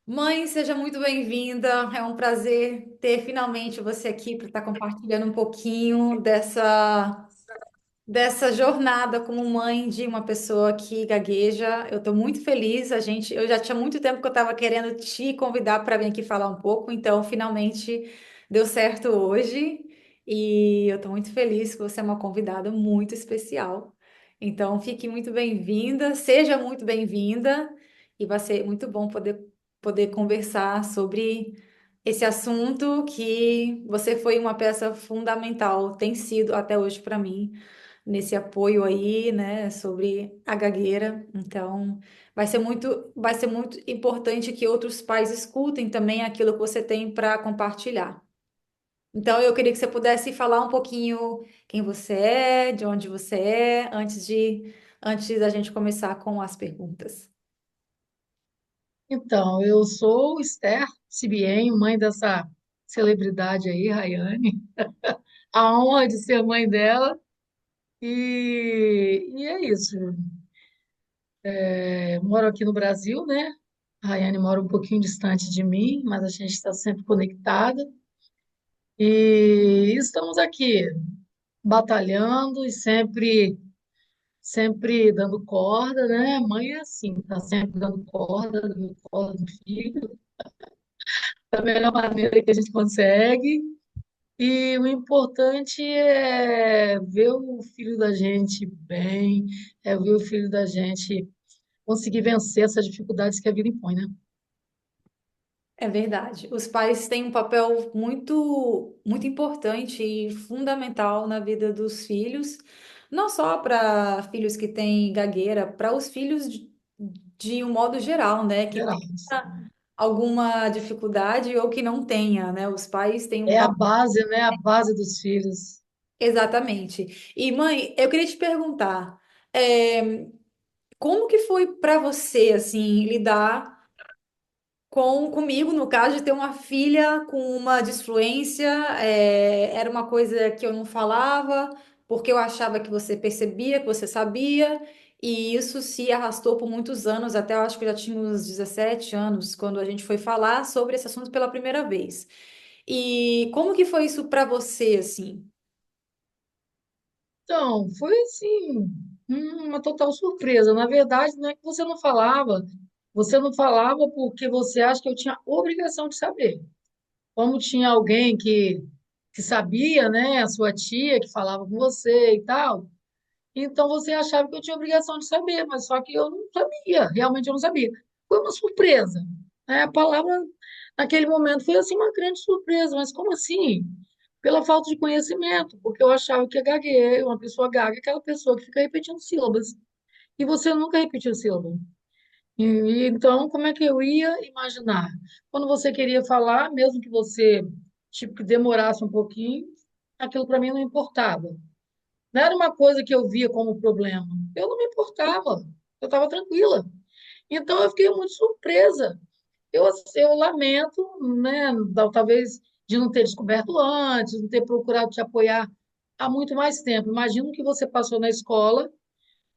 Mãe, seja muito bem-vinda. É um prazer ter finalmente você aqui para estar compartilhando um pouquinho dessa jornada como mãe de uma pessoa que gagueja. Eu estou muito feliz. Eu já tinha muito tempo que eu estava querendo te convidar para vir aqui falar um pouco, então finalmente deu certo hoje. E eu estou muito feliz que você é uma convidada muito especial. Então, fique muito bem-vinda, seja muito bem-vinda, e vai ser muito bom poder conversar sobre esse assunto que você foi uma peça fundamental, tem sido até hoje para mim nesse apoio aí, né, sobre a gagueira. Então, vai ser muito importante que outros pais escutem também aquilo que você tem para compartilhar. Então, eu queria que você pudesse falar um pouquinho quem você é, de onde você é, antes da gente começar com as perguntas. Então, eu sou Esther Sibien, mãe dessa celebridade aí, Rayane. A honra de ser mãe dela. E é isso. Moro aqui no Brasil, né? A Rayane mora um pouquinho distante de mim, mas a gente está sempre conectada. E estamos aqui batalhando e sempre dando corda, né? Mãe é assim, está sempre dando corda do filho, da melhor maneira que a gente consegue. E o importante é ver o filho da gente bem, é ver o filho da gente conseguir vencer essas dificuldades que a vida impõe, né? É verdade. Os pais têm um papel muito importante e fundamental na vida dos filhos, não só para filhos que têm gagueira, para os filhos de um modo geral, né, que Geral. tenha alguma dificuldade ou que não tenha, né? Os pais têm um É a papel. base, né? A base dos filhos. Exatamente. E mãe, eu queria te perguntar, como que foi para você assim lidar comigo, no caso, de ter uma filha com uma disfluência, era uma coisa que eu não falava, porque eu achava que você percebia, que você sabia, e isso se arrastou por muitos anos, até eu acho que eu já tinha uns 17 anos, quando a gente foi falar sobre esse assunto pela primeira vez. E como que foi isso para você, assim? Então, foi assim, uma total surpresa. Na verdade, não é que você não falava porque você acha que eu tinha obrigação de saber. Como tinha alguém que sabia, né? A sua tia que falava com você e tal. Então você achava que eu tinha obrigação de saber, mas só que eu não sabia, realmente eu não sabia. Foi uma surpresa, né? A palavra naquele momento foi assim uma grande surpresa, mas como assim? Pela falta de conhecimento, porque eu achava que a gagueira, uma pessoa gaga, é aquela pessoa que fica repetindo sílabas, e você nunca repetiu sílaba. Então, como é que eu ia imaginar? Quando você queria falar, mesmo que você tipo que demorasse um pouquinho, aquilo para mim não importava. Não era uma coisa que eu via como problema. Eu não me importava. Eu estava tranquila. Então eu fiquei muito surpresa. Eu lamento, né, talvez de não ter descoberto antes, não ter procurado te apoiar há muito mais tempo. Imagino que você passou na escola,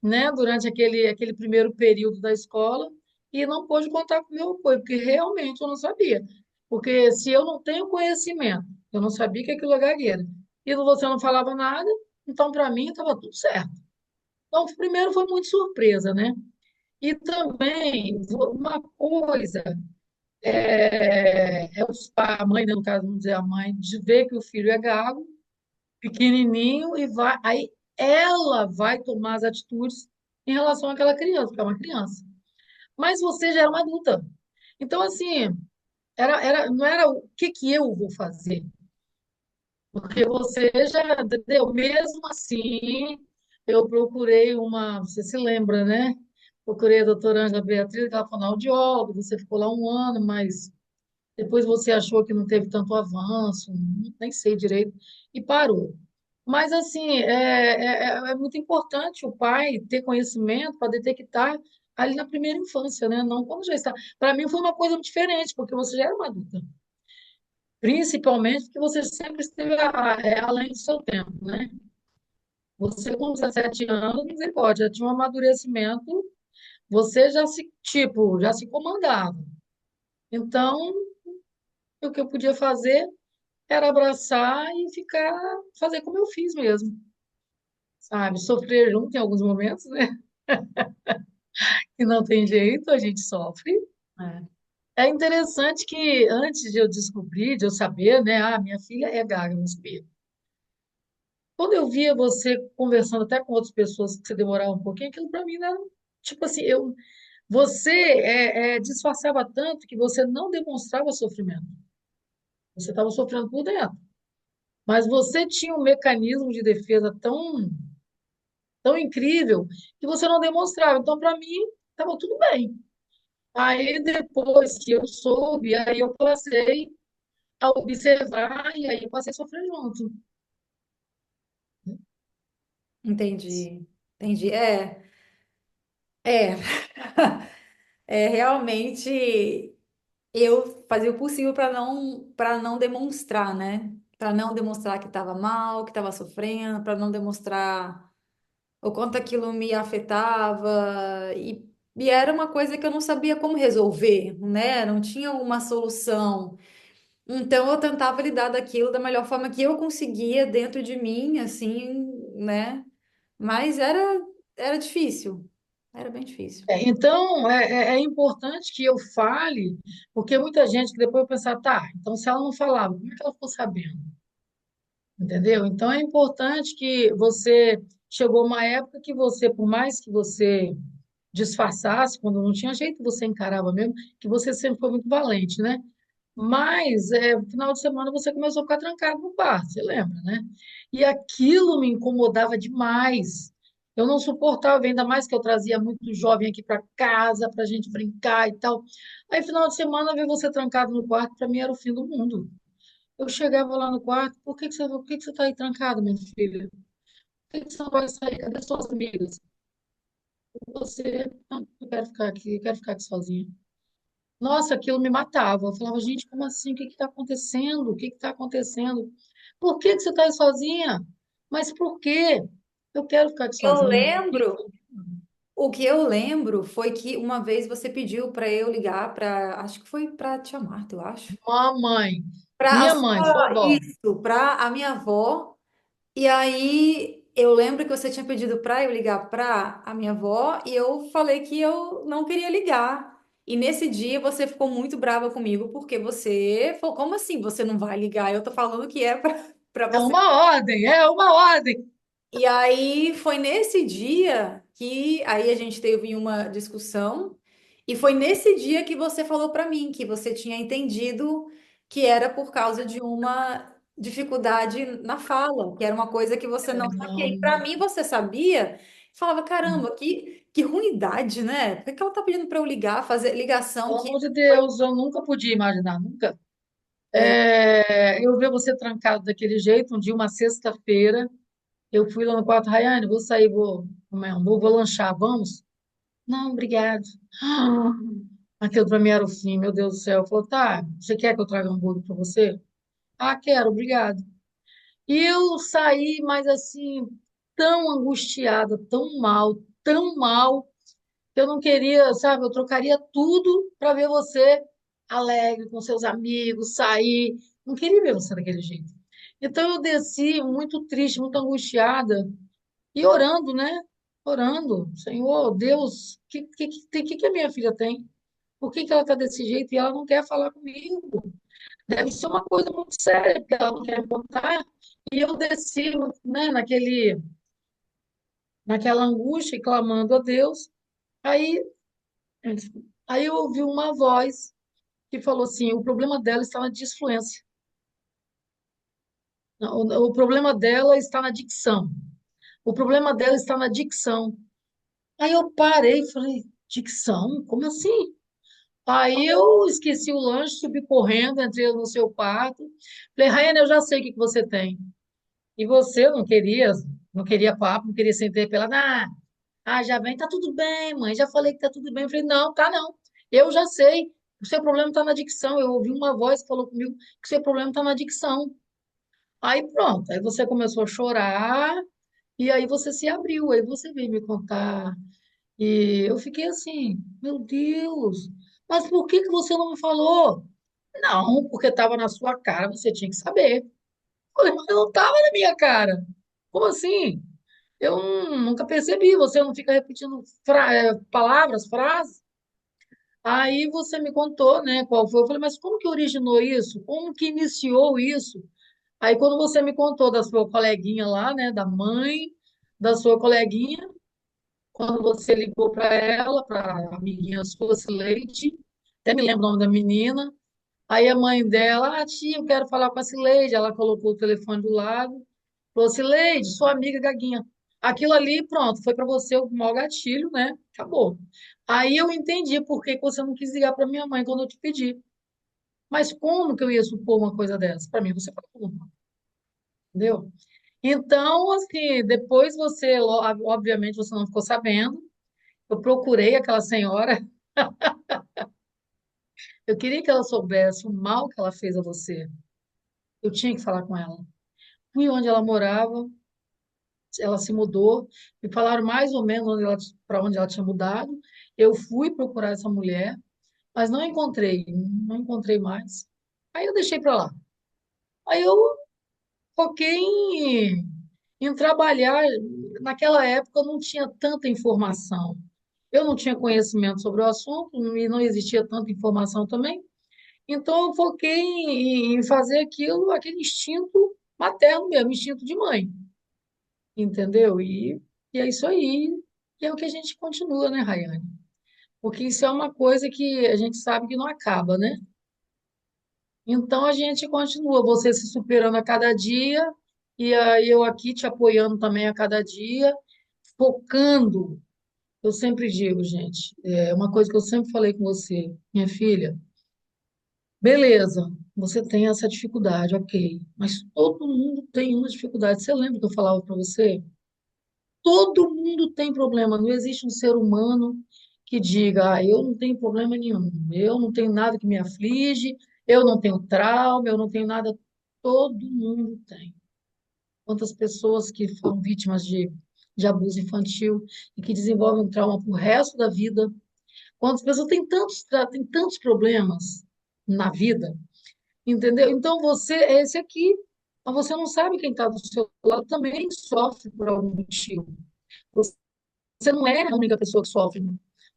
né, durante aquele primeiro período da escola e não pôde contar com o meu apoio, porque realmente eu não sabia. Porque se eu não tenho conhecimento, eu não sabia que aquilo é gagueira, e você não falava nada, então para mim estava tudo certo. Então, primeiro foi muito surpresa, né? E também uma coisa a mãe, né, no caso, vamos dizer a mãe, de ver que o filho é gago, pequenininho, e aí ela vai tomar as atitudes em relação àquela criança, porque é uma criança. Mas você já era uma adulta. Então, assim, não era o que eu vou fazer, porque você já deu. Mesmo assim, eu procurei você se lembra, né? Procurei a doutora Ângela Beatriz, que ela foi fonoaudióloga, você ficou lá um ano, mas depois você achou que não teve tanto avanço, nem sei direito, e parou. Mas, assim, é muito importante o pai ter conhecimento para detectar ali na primeira infância, né? Não quando já está. Para mim foi uma coisa diferente, porque você já era uma adulta. Principalmente porque você sempre esteve além do seu tempo, né? Você, com 17 anos, misericórdia, já tinha um amadurecimento, você já se, tipo, já se comandava. Então, o que eu podia fazer era abraçar e ficar, fazer como eu fiz mesmo, sabe? Sofrer junto em alguns momentos, né? E não tem jeito, a gente sofre. É. É interessante que antes de eu descobrir, de eu saber, né? Ah, minha filha é gaga no espelho. Quando eu via você conversando até com outras pessoas que você demorava um pouquinho, aquilo para mim era tipo assim, você disfarçava tanto que você não demonstrava sofrimento. Você estava sofrendo por dentro. Mas você tinha um mecanismo de defesa tão incrível que você não demonstrava. Então, para mim, estava tudo bem. Aí, depois que eu soube, aí eu passei a observar e aí eu passei a sofrer junto. Entendi. Entendi. É, realmente eu fazia o possível para não demonstrar, né? Para não demonstrar que estava mal, que estava sofrendo, para não demonstrar o quanto aquilo me afetava e era uma coisa que eu não sabia como resolver, né? Não tinha uma solução. Então eu tentava lidar daquilo da melhor forma que eu conseguia dentro de mim, assim, né? Mas era difícil. Era bem difícil. Então, é importante que eu fale, porque muita gente que depois pensa, tá, então se ela não falava, como é que ela ficou sabendo? Entendeu? Então, é importante que você chegou uma época que você, por mais que você disfarçasse, quando não tinha jeito, você encarava mesmo, que você sempre foi muito valente, né? Mas, no final de semana, você começou a ficar trancado no quarto, você lembra, né? E aquilo me incomodava demais. Eu não suportava, ainda mais que eu trazia muito jovem aqui para casa, para a gente brincar e tal. Aí, final de semana, ver você trancado no quarto, para mim era o fim do mundo. Eu chegava lá no quarto, por que que você está aí trancado, minha filha? Por que que você não vai sair? Cadê suas amigas? Você, não, eu quero ficar aqui, eu quero ficar aqui sozinha. Nossa, aquilo me matava. Eu falava, gente, como assim? O que está acontecendo? O que está acontecendo? Por que que você está aí sozinha? Mas por quê? Eu quero ficar aqui Eu sozinha. lembro, o que eu lembro foi que uma vez você pediu para eu ligar para, acho que foi para a tia Marta, eu acho. Mamãe, Para a minha mãe, sua sua, avó. isso, para a minha avó. E aí eu lembro que você tinha pedido para eu ligar para a minha avó e eu falei que eu não queria ligar. E nesse dia você ficou muito brava comigo porque você falou, como assim você não vai ligar? Eu tô falando que é para É você. uma ordem, é uma ordem. E aí foi nesse dia que aí a gente teve uma discussão e foi nesse dia que você falou para mim que você tinha entendido que era por causa de uma dificuldade na fala, que era uma coisa que você não sabia. E para Não, mim você sabia, falava, caramba, que ruindade, né? Por que que ela tá pedindo para eu ligar, fazer ligação pelo que amor de foi Deus, eu nunca podia imaginar, nunca. é, Eu ver você trancado daquele jeito, um dia, uma sexta-feira, eu fui lá no quarto, Rayane, vou sair, vou lanchar, vamos? Não, obrigado. Ah, aquilo para mim era o fim, meu Deus do céu. Falou, tá, você quer que eu traga um hambúrguer para você? Ah, quero, obrigado. E eu saí, mas assim, tão angustiada, tão mal, que eu não queria, sabe, eu trocaria tudo para ver você alegre com seus amigos, sair. Não queria ver você daquele jeito. Então eu desci muito triste, muito angustiada e orando, né? Orando, Senhor, Deus, que a minha filha tem? Por que que ela está desse jeito e ela não quer falar comigo? Deve ser uma coisa muito séria, porque ela não quer me contar. E eu desci, né, naquela angústia, e clamando a Deus. Aí, aí eu ouvi uma voz que falou assim: o problema dela está na disfluência. O problema dela está na dicção. O problema dela está na dicção. Aí eu parei e falei: dicção? Como assim? Aí eu esqueci o lanche, subi correndo, entrei no seu quarto. Falei, Raiane, eu já sei o que que você tem. E você não queria papo, não queria ser interpelada. Já vem, tá tudo bem, mãe. Já falei que tá tudo bem. Eu falei, não, tá não. Eu já sei. O seu problema está na dicção. Eu ouvi uma voz que falou comigo que o seu problema está na dicção. Aí pronto. Aí você começou a chorar e aí você se abriu. Aí você veio me contar. E eu fiquei assim, meu Deus. Mas por que que você não me falou? Não, porque estava na sua cara, você tinha que saber. Eu falei, mas não estava na minha cara. Como assim? Eu nunca percebi. Você não fica repetindo palavras, frases? Aí você me contou, né, qual foi. Eu falei, mas como que originou isso? Como que iniciou isso? Aí quando você me contou da sua coleguinha lá, né, da mãe da sua coleguinha, quando você ligou para ela, para a amiguinha sua, Cileide, até me lembro o nome da menina. Aí a mãe dela, tia, eu quero falar com a Cileide. Ela colocou o telefone do lado, falou, Cileide, sua amiga Gaguinha. Aquilo ali, pronto, foi para você o maior gatilho, né? Acabou. Aí eu entendi por que que você não quis ligar para minha mãe quando eu te pedi. Mas como que eu ia supor uma coisa dessa? Para mim, você falou, entendeu? Então, assim, depois você, obviamente, você não ficou sabendo. Eu procurei aquela senhora, eu queria que ela soubesse o mal que ela fez a você. Eu tinha que falar com ela. Fui onde ela morava, ela se mudou, me falaram mais ou menos para onde ela tinha mudado. Eu fui procurar essa mulher, mas não encontrei, não encontrei mais. Aí eu deixei para lá. Aí eu foquei em trabalhar. Naquela época eu não tinha tanta informação. Eu não tinha conhecimento sobre o assunto e não existia tanta informação também. Então eu foquei em fazer aquilo, aquele instinto materno mesmo, instinto de mãe, entendeu? E é isso aí. E é o que a gente continua, né, Rayane? Porque isso é uma coisa que a gente sabe que não acaba, né? Então a gente continua, você se superando a cada dia, e aí eu aqui te apoiando também a cada dia, focando. Eu sempre digo, gente, é uma coisa que eu sempre falei com você, minha filha, beleza, você tem essa dificuldade, ok, mas todo mundo tem uma dificuldade. Você lembra que eu falava para você? Todo mundo tem problema, não existe um ser humano que diga, eu não tenho problema nenhum, eu não tenho nada que me aflige, eu não tenho trauma, eu não tenho nada. Todo mundo tem. Quantas pessoas que foram vítimas de abuso infantil e que desenvolvem um trauma pro resto da vida? Quantas pessoas têm tantos problemas na vida, entendeu? Então você é esse aqui, mas você não sabe quem está do seu lado também sofre por algum motivo. Você não é a única pessoa que sofre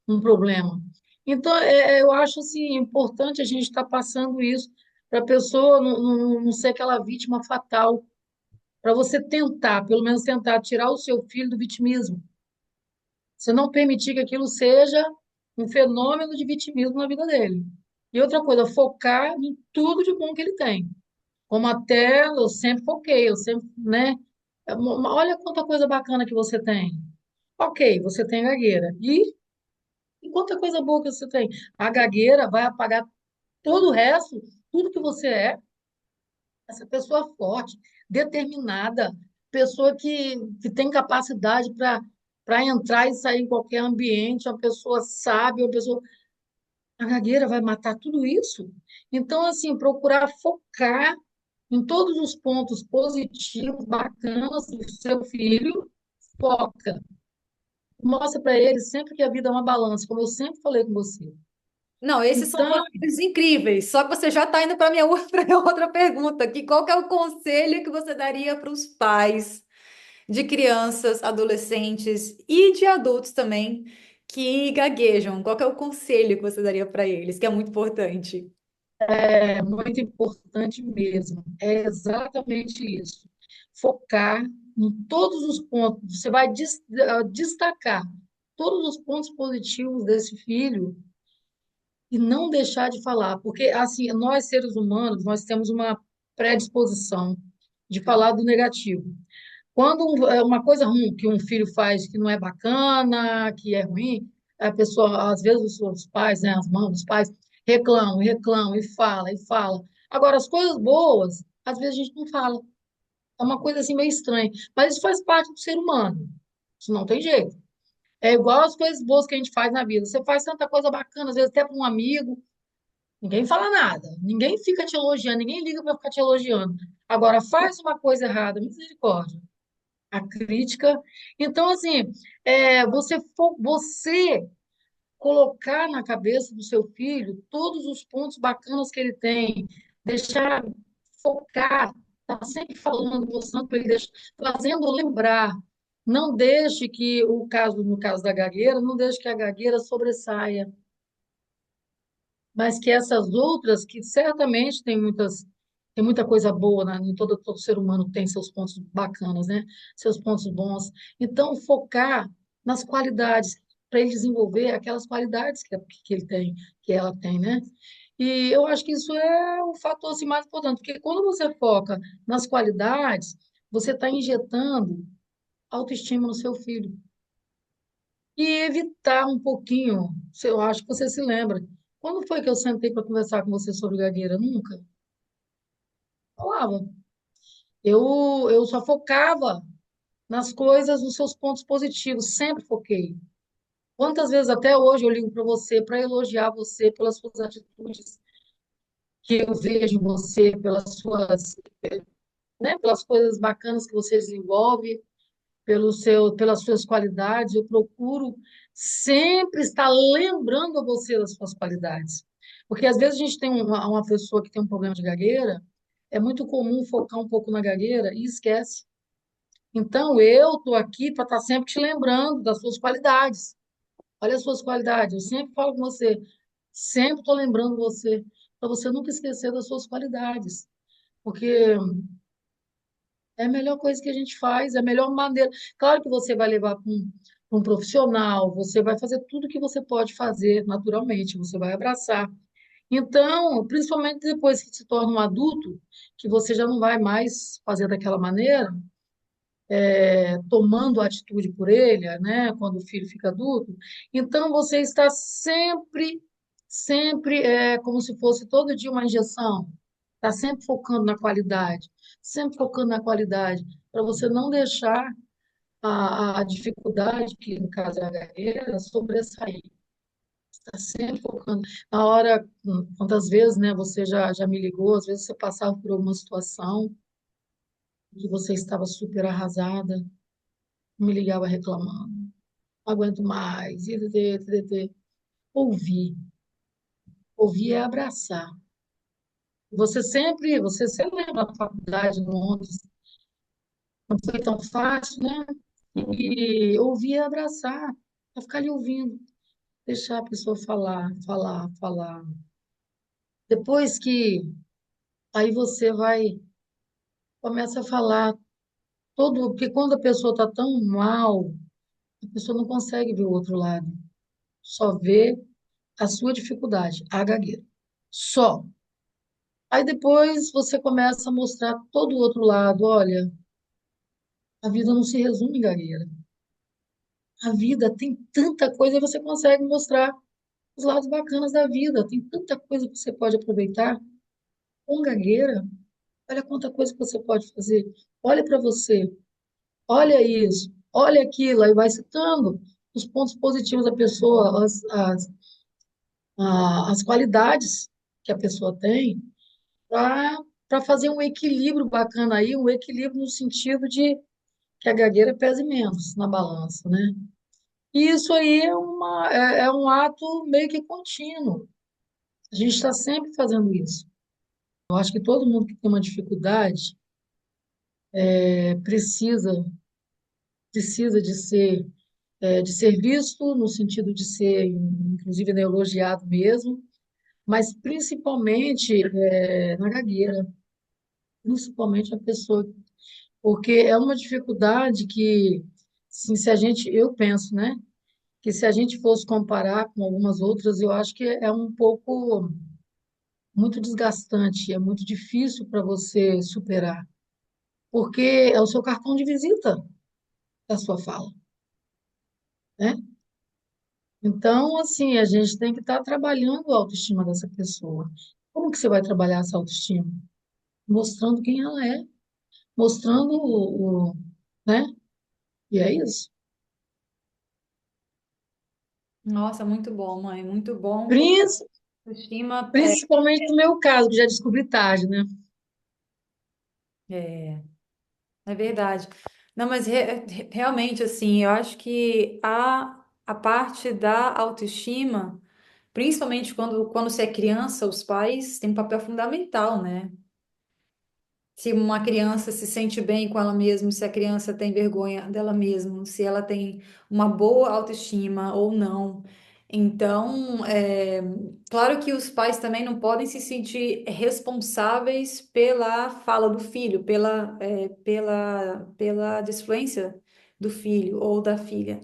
um problema. Então, eu acho assim, importante a gente estar passando isso para a pessoa não ser aquela vítima fatal, para você tentar, pelo menos tentar tirar o seu filho do vitimismo. Você não permitir que aquilo seja um fenômeno de vitimismo na vida dele. E outra coisa, focar em tudo de bom que ele tem. Como até eu sempre foquei, eu sempre, né? Olha quanta coisa bacana que você tem. Ok, você tem gagueira. E quanta coisa boa que você tem. A gagueira vai apagar todo o resto, tudo que você é. Essa pessoa forte, determinada, pessoa que tem capacidade para entrar e sair em qualquer ambiente, uma pessoa sábia, uma pessoa. A gagueira vai matar tudo isso. Então, assim, procurar focar em todos os pontos positivos, bacanas do seu filho, foca. Mostra para ele sempre que a vida é uma balança, como eu sempre falei com você. Não, esses são Então, conselhos incríveis. Só que você já está indo para a minha outra, outra pergunta, que qual que é o conselho que você daria para os pais de crianças, adolescentes e de adultos também que gaguejam? Qual que é o conselho que você daria para eles, que é muito importante? é muito importante mesmo. É exatamente isso. Focar em todos os pontos. Você vai destacar todos os pontos positivos desse filho e não deixar de falar, porque assim, nós seres humanos, nós temos uma predisposição de falar do negativo. Quando uma coisa ruim que um filho faz que não é bacana, que é ruim, a pessoa, às vezes os pais, né, as mães, os pais reclamam, reclamam e fala e fala. Agora, as coisas boas, às vezes a gente não fala. É uma coisa assim meio estranha, mas isso faz parte do ser humano. Isso não tem jeito. É igual as coisas boas que a gente faz na vida. Você faz tanta coisa bacana, às vezes até para um amigo, ninguém fala nada, ninguém fica te elogiando, ninguém liga para ficar te elogiando. Agora, faz uma coisa errada, misericórdia. A crítica. Então, assim, você colocar na cabeça do seu filho todos os pontos bacanas que ele tem, deixar focar, tá sempre falando, mostrando para ele, fazendo lembrar. Não deixe que o caso, no caso da gagueira, não deixe que a gagueira sobressaia, mas que essas outras, que certamente tem muita coisa boa, né? Em todo ser humano tem seus pontos bacanas, né? Seus pontos bons. Então, focar nas qualidades, para ele desenvolver aquelas qualidades que ele tem, que ela tem, né? E eu acho que isso é o fator assim, mais importante, porque quando você foca nas qualidades, você está injetando autoestima no seu filho. E evitar um pouquinho, eu acho que você se lembra. Quando foi que eu sentei para conversar com você sobre gagueira? Nunca. Falava. Eu só focava nas coisas, nos seus pontos positivos, sempre foquei. Quantas vezes até hoje eu ligo para você para elogiar você pelas suas atitudes que eu vejo em você, pelas coisas bacanas que você desenvolve, pelas suas qualidades. Eu procuro sempre estar lembrando a você das suas qualidades. Porque às vezes a gente tem uma pessoa que tem um problema de gagueira, é muito comum focar um pouco na gagueira e esquece. Então, eu estou aqui para estar sempre te lembrando das suas qualidades. Olha as suas qualidades. Eu sempre falo com você, sempre estou lembrando você, para você nunca esquecer das suas qualidades. Porque é a melhor coisa que a gente faz, é a melhor maneira. Claro que você vai levar para um profissional, você vai fazer tudo que você pode fazer naturalmente, você vai abraçar. Então, principalmente depois que se torna um adulto, que você já não vai mais fazer daquela maneira, tomando atitude por ele, né, quando o filho fica adulto. Então, você está sempre, como se fosse todo dia uma injeção. Está sempre focando na qualidade, para você não deixar a dificuldade, que no caso é a gagueira, sobressair. Está sempre focando. Na hora, quantas vezes, né, você já me ligou, às vezes você passava por alguma situação que você estava super arrasada, me ligava reclamando. Não aguento mais. Ouvir. Ouvir é abraçar. Você lembra da faculdade, no ônibus, não foi tão fácil, né? E ouvir é abraçar, é ficar ali ouvindo, deixar a pessoa falar, falar, falar. Depois que aí você começa a falar todo, porque quando a pessoa está tão mal, a pessoa não consegue ver o outro lado, só vê a sua dificuldade, a gagueira. Só. Aí depois você começa a mostrar todo o outro lado. Olha, a vida não se resume em gagueira. A vida tem tanta coisa e você consegue mostrar os lados bacanas da vida. Tem tanta coisa que você pode aproveitar com gagueira. Olha quanta coisa que você pode fazer. Olha para você. Olha isso. Olha aquilo. Aí vai citando os pontos positivos da pessoa, as qualidades que a pessoa tem, para fazer um equilíbrio bacana aí, um equilíbrio no sentido de que a gagueira pese menos na balança, né? E isso aí é um ato meio que contínuo. A gente está sempre fazendo isso. Eu acho que todo mundo que tem uma dificuldade precisa de ser visto, no sentido de ser, inclusive, né, elogiado mesmo, mas principalmente na gagueira, principalmente a pessoa, porque é uma dificuldade que, sim, se a gente, eu penso, né? Que se a gente fosse comparar com algumas outras, eu acho que é um pouco muito desgastante, é muito difícil para você superar, porque é o seu cartão de visita da sua fala, né? Então, assim, a gente tem que estar trabalhando a autoestima dessa pessoa. Como que você vai trabalhar essa autoestima? Mostrando quem ela é, mostrando né? E é isso. Nossa, muito bom, mãe, muito bom, porque Prin- autoestima Principalmente no meu caso, que já descobri tarde, né? é, é verdade. Não, mas realmente, assim, eu acho que a parte da autoestima, principalmente quando você é criança, os pais têm um papel fundamental, né? Se uma criança se sente bem com ela mesma, se a criança tem vergonha dela mesma, se ela tem uma boa autoestima ou não. Então, claro que os pais também não podem se sentir responsáveis pela fala do filho, pela disfluência do filho ou da filha,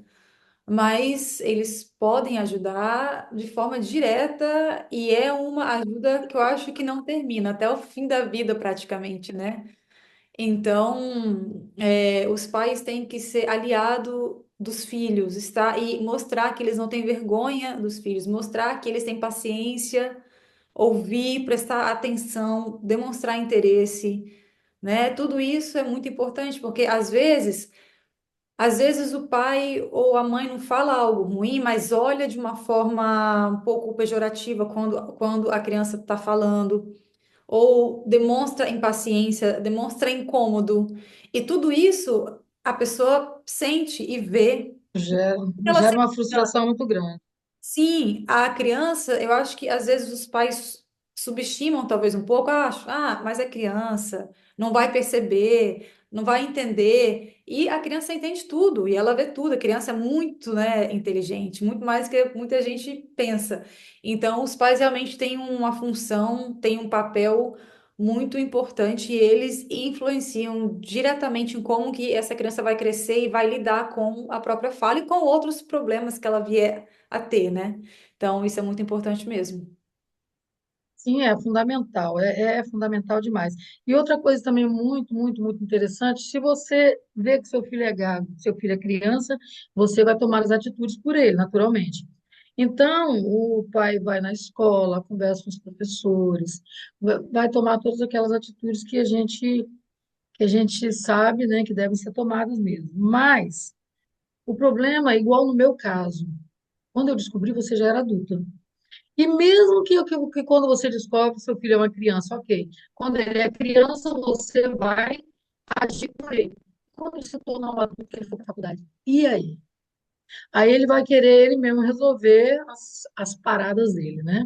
mas eles podem ajudar de forma direta e é uma ajuda que eu acho que não termina até o fim da vida praticamente, né? Então, os pais têm que ser aliado dos filhos, estar e mostrar que eles não têm vergonha dos filhos, mostrar que eles têm paciência, ouvir, prestar atenção, demonstrar interesse, né? Tudo isso é muito importante, porque às vezes o pai ou a mãe não fala algo ruim, mas olha de uma forma um pouco pejorativa quando a criança está falando ou demonstra impaciência, demonstra incômodo. E tudo isso a pessoa sente e vê. Gera, Ela gera sente. uma frustração muito grande. Sim, a criança, eu acho que às vezes os pais subestimam talvez um pouco, acho, mas é criança, não vai perceber, não vai entender. E a criança entende tudo e ela vê tudo. A criança é muito, né, inteligente, muito mais que muita gente pensa. Então, os pais realmente têm uma função, têm um papel muito importante e eles influenciam diretamente em como que essa criança vai crescer e vai lidar com a própria fala e com outros problemas que ela vier a ter, né? Então, isso é muito importante mesmo. Sim, é fundamental, é fundamental demais. E outra coisa também muito, muito, muito interessante, se você vê que seu filho é gago, seu filho é criança, você vai tomar as atitudes por ele, naturalmente. Então, o pai vai na escola, conversa com os professores, vai tomar todas aquelas atitudes que a gente sabe, né, que devem ser tomadas mesmo. Mas o problema é igual no meu caso. Quando eu descobri, você já era adulta. E mesmo que quando você descobre que seu filho é uma criança, ok. Quando ele é criança, você vai agir por ele. Quando ele se tornar um adulto, que ele for para a faculdade, e aí? Aí ele vai querer ele mesmo resolver as paradas dele, né?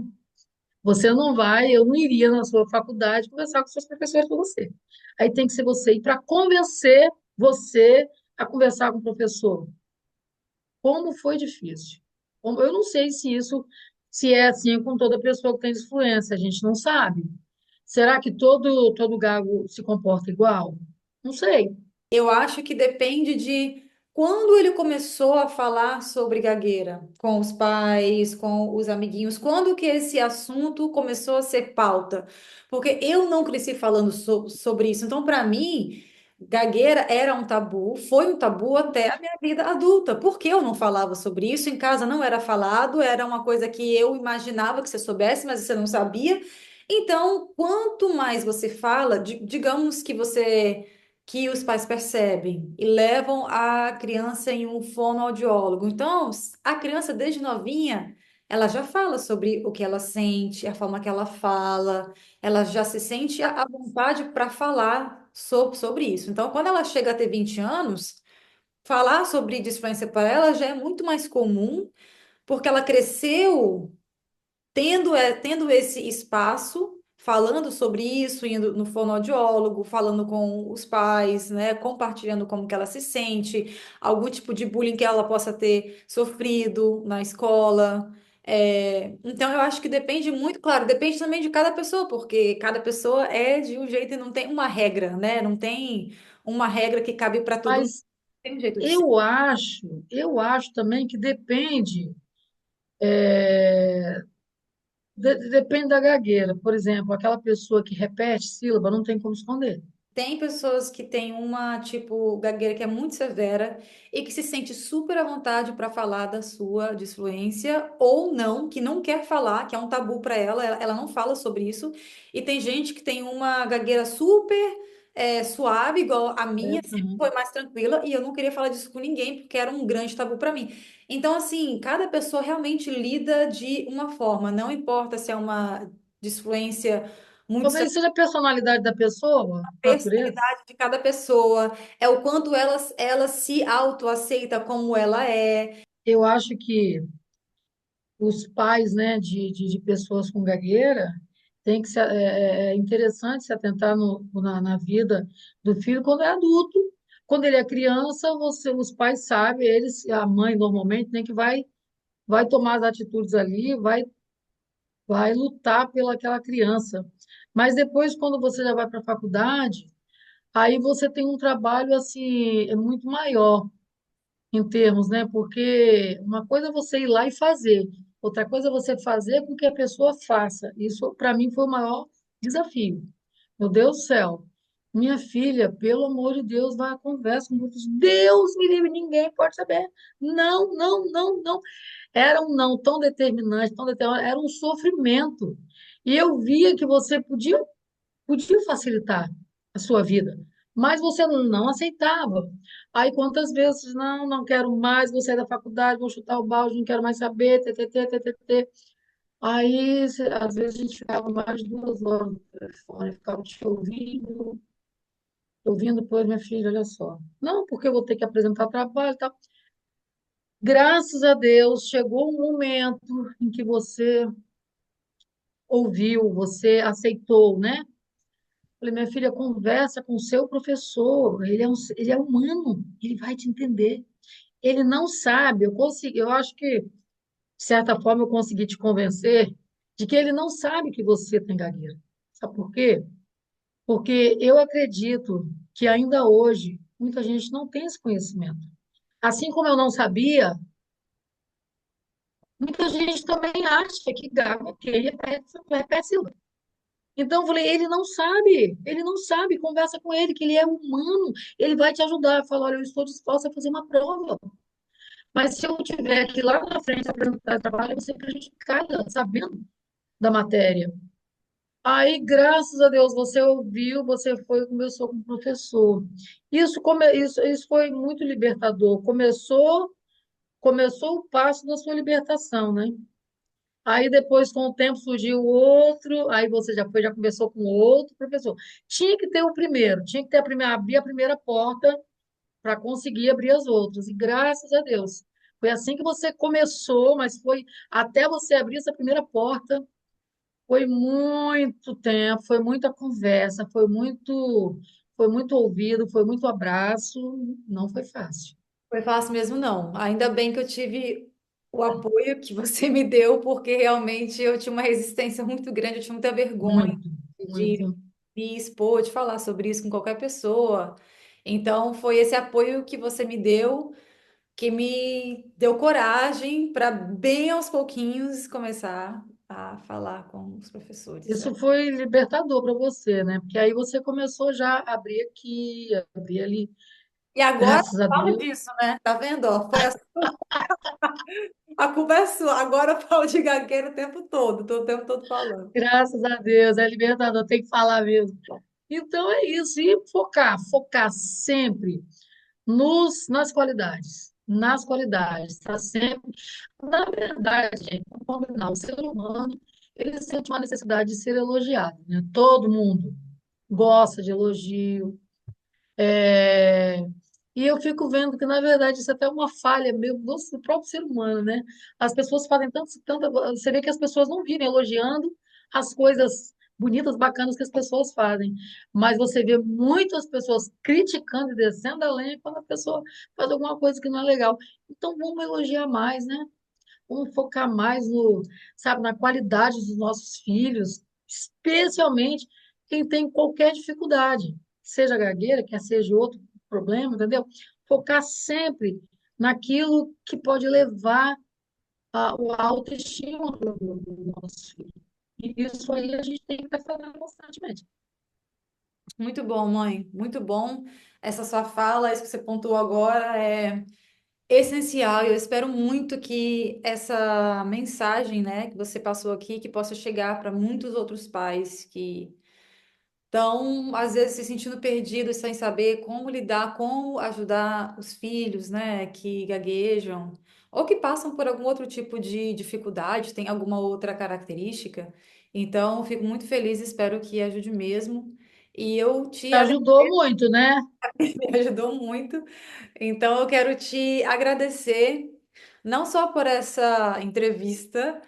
Você não vai, eu não iria na sua faculdade conversar com seus professores por você. Aí tem que ser você. E para convencer você a conversar com o professor, como foi difícil. Eu não sei se é assim com toda pessoa que tem influência, a gente não sabe. Será que todo gago se comporta igual? Não sei. Eu acho que depende de quando ele começou a falar sobre gagueira com os pais, com os amiguinhos, quando que esse assunto começou a ser pauta. Porque eu não cresci falando sobre isso. Então, para mim, gagueira era um tabu, foi um tabu até a minha vida adulta. Por que eu não falava sobre isso? Em casa não era falado, era uma coisa que eu imaginava que você soubesse, mas você não sabia. Então, quanto mais você fala, digamos que os pais percebem e levam a criança em um fonoaudiólogo. Então, a criança desde novinha, ela já fala sobre o que ela sente, a forma que ela fala, ela já se sente à vontade para falar sobre isso. Então, quando ela chega a ter 20 anos, falar sobre disfluência para ela já é muito mais comum, porque ela cresceu tendo esse espaço, falando sobre isso, indo no fonoaudiólogo, falando com os pais, né, compartilhando como que ela se sente, algum tipo de bullying que ela possa ter sofrido na escola. Então, eu acho que depende muito, claro, depende também de cada pessoa, porque cada pessoa é de um jeito e não tem uma regra, né? Não tem uma regra que cabe para todo mundo, Mas tem um jeito de ser. eu acho também que depende da gagueira. Por exemplo, aquela pessoa que repete sílaba não tem como esconder. Tem pessoas que têm uma, tipo, gagueira que é muito severa e que se sente super à vontade para falar da sua disfluência ou não, que não quer falar, que é um tabu para ela não fala sobre isso. E tem gente que tem uma gagueira super suave, igual a minha, sempre Uhum. foi mais tranquila e eu não queria falar disso com ninguém porque era um grande tabu para mim. Então, assim, cada pessoa realmente lida de uma forma, não importa se é uma disfluência muito Talvez seja a personalidade da pessoa, natureza. personalidade de cada pessoa, é o quanto ela se autoaceita como ela é. eu acho que os pais, né, de pessoas com gagueira, tem que é interessante se atentar na vida do filho quando é adulto. Quando ele é criança, os pais sabem, eles, a mãe normalmente, né, que vai tomar as atitudes ali, vai lutar pelaquela criança. Mas depois, quando você já vai para a faculdade, aí você tem um trabalho assim, é muito maior em termos, né? Porque uma coisa é você ir lá e fazer, outra coisa é você fazer com que a pessoa faça. Isso, para mim, foi o maior desafio. Meu Deus do céu. Minha filha, pelo amor de Deus, vai à conversa com outros. Deus me livre, ninguém pode saber. Não, não, não, não. Era um não tão determinante, era um sofrimento. E eu via que você podia facilitar a sua vida, mas você não aceitava. Aí quantas vezes, não, não quero mais, vou sair da faculdade, vou chutar o balde, não quero mais saber, ttt. Aí, às vezes, a gente ficava mais de 2 horas no telefone, ficava te ouvindo, depois, minha filha, olha só. Não, porque eu vou ter que apresentar trabalho e tal. Graças a Deus, chegou um momento em que você ouviu, você aceitou, né? Falei, minha filha, conversa com o seu professor, ele é humano, ele vai te entender. Ele não sabe, eu acho que, de certa forma, eu consegui te convencer de que ele não sabe que você tem gagueira. Sabe por quê? Porque eu acredito que ainda hoje muita gente não tem esse conhecimento. Assim como eu não sabia, muita gente também acha que gagueja é péssimo. Então, eu falei, ele não sabe, conversa com ele, que ele é humano, ele vai te ajudar. Fala, olha, eu estou disposta a fazer uma prova, mas se eu tiver que ir lá na frente apresentar trabalho, você prejudicada, sabendo da matéria. Aí, graças a Deus, você ouviu, você foi e conversou com o professor. Isso foi muito libertador. Começou o passo da sua libertação, né? Aí depois, com o tempo, surgiu outro, aí você já conversou com outro professor. Tinha que ter o primeiro, tinha que ter abrir a primeira porta para conseguir abrir as outras. E graças a Deus, foi assim que você começou, mas foi até você abrir essa primeira porta, foi muito tempo, foi muita conversa, foi muito ouvido, foi muito abraço, não foi fácil. Foi fácil mesmo, não. Ainda bem que eu tive o apoio que você me deu, porque realmente eu tinha uma resistência muito grande, eu tinha muita vergonha Muito, de muito. me expor, de falar sobre isso com qualquer pessoa. Então, foi esse apoio que você me deu que me deu coragem para, bem aos pouquinhos, começar a falar com os professores, Isso sabe? foi libertador para você, né? Porque aí você começou já a abrir aqui, abrir ali, E agora graças a eu falo Deus. disso, né? Tá vendo? Ó, a culpa é sua. Agora eu falo de gagueira o tempo todo, tô o tempo todo falando. Graças a Deus, é libertador, tem que falar mesmo. Então é isso, e focar sempre nas qualidades, tá sempre. Na verdade, gente, vamos combinar, o ser humano, ele sente uma necessidade de ser elogiado, né? Todo mundo gosta de elogio, é, e eu fico vendo que, na verdade, isso é até uma falha mesmo do próprio ser humano, né? As pessoas fazem você vê que as pessoas não vivem elogiando as coisas bonitas, bacanas que as pessoas fazem, mas você vê muitas pessoas criticando e descendo a lenha quando a pessoa faz alguma coisa que não é legal. Então, vamos elogiar mais, né? Vamos focar mais sabe, na qualidade dos nossos filhos, especialmente quem tem qualquer dificuldade, seja gagueira, quer seja outro problema, entendeu? Focar sempre naquilo que pode levar a autoestima do nosso filho. E isso aí a gente tem que estar fazendo constantemente. Muito bom, mãe. Muito bom. Essa sua fala, isso que você pontuou agora é essencial. Eu espero muito que essa mensagem, né, que você passou aqui, que possa chegar para muitos outros pais que estão, às vezes, se sentindo perdidos sem saber como lidar, como ajudar os filhos, né, que gaguejam ou que passam por algum outro tipo de dificuldade, tem alguma outra característica. Então, eu fico muito feliz, espero que ajude mesmo. E eu te Ajudou muito, né? me ajudou muito. Então, eu quero te agradecer não só por essa entrevista,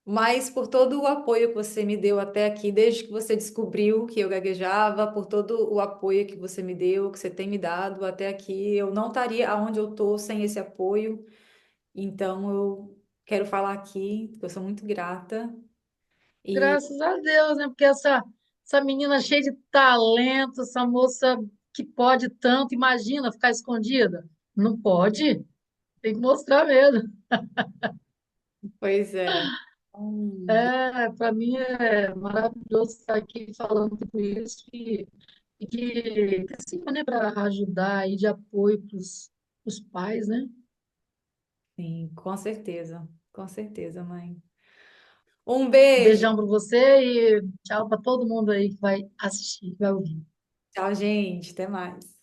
mas por todo o apoio que você me deu até aqui, desde que você descobriu que eu gaguejava, por todo o apoio que você me deu, que você tem me dado até aqui. Eu não estaria aonde eu estou sem esse apoio. Então, eu quero falar aqui que eu sou muito grata. E, Graças a Deus, né? Porque essa menina cheia de talento, essa moça que pode tanto, imagina ficar escondida? Não pode, tem que mostrar mesmo. pois é. É, para mim é maravilhoso estar aqui falando tudo isso e que sirva, né, para ajudar e de apoio para os pais, né? Sim, com certeza. Com certeza, mãe. Um beijo. Beijão para você e tchau para todo mundo aí que vai assistir, que vai ouvir. Tchau, gente. Até mais.